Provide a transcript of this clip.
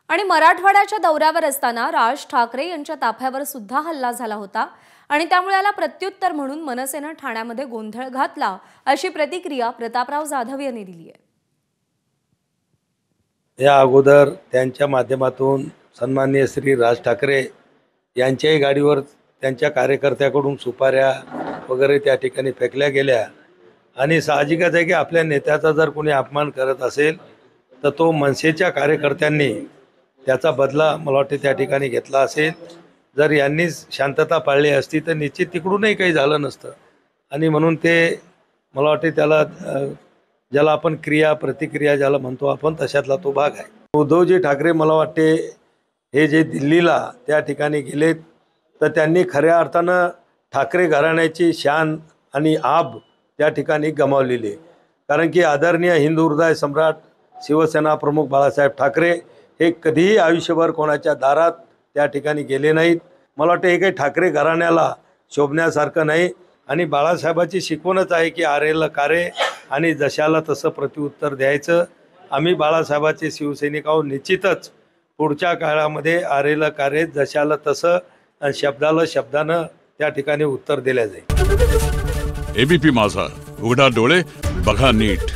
आणि मराठवाड्याच्या दौऱ्यावर असताना राज ठाकरे यांच्या ताफ्यावर सुद्धा हल्ला झाला होता आणि त्यामुळे याला प्रत्युत्तर म्हणून मनसेने ठाण्यामध्ये गोंधळ घातला, अशी प्रतिक्रिया प्रतापराव जाधव यांनी दिली आहे। या अगोदर त्यांच्या माध्यमातून सन्माननीय श्री राज ठाकरे यांच्याही गाडीवर त्यांच्या कार्यकर्त्याकडून सुपाऱ्या वगैरे त्या ठिकाणी फेकल्या गेल्या आणि साहजिकच आहे की आपल्या नेत्याचा जर कोणी अपमान करत असेल तर तो मनसेच्या कार्यकर्त्यांनी त्याचा बदला मला वाटते त्या ठिकाणी घेतला असेल। जर यांनी शांतता पाळली असती तर निश्चित तिकडूनही काही झालं नसतं आणि म्हणून ते मला वाटते त्याला ज्याला आपण क्रिया प्रतिक्रिया ज्याला म्हणतो आपण तशातला तो भाग आहे। उद्धवजी ठाकरे मला वाटते हे जे दिल्लीला त्या ठिकाणी गेलेत तर त्यांनी खऱ्या अर्थानं ठाकरे घराण्याची शान आणि आब त्या ठिकाणी गमावलेली आहे। कारण की आदरणीय हिंदू हृदय सम्राट शिवसेना प्रमुख बाळासाहेब ठाकरे हे कधीही आयुष्यभर कोणाच्या दारात त्या ठिकाणी गेले नाहीत। मला वाटतं हे काही ठाकरे घराण्याला शोभण्यासारखं नाही आणि बाळासाहेबाची शिकवणच आहे की आरेला कारे आणि जशाला तसं प्रत्युत्तर द्यायचं। आम्ही बाळासाहेबाचे शिवसैनिक आहोत, निश्चितच पुढच्या काळामध्ये आरेला कारे जशाला तसं शब्दाला शब्दानं त्या ठिकाणी उत्तर दिले जाईल। एबीपी माझा, उघडा डोळे बघा नीट।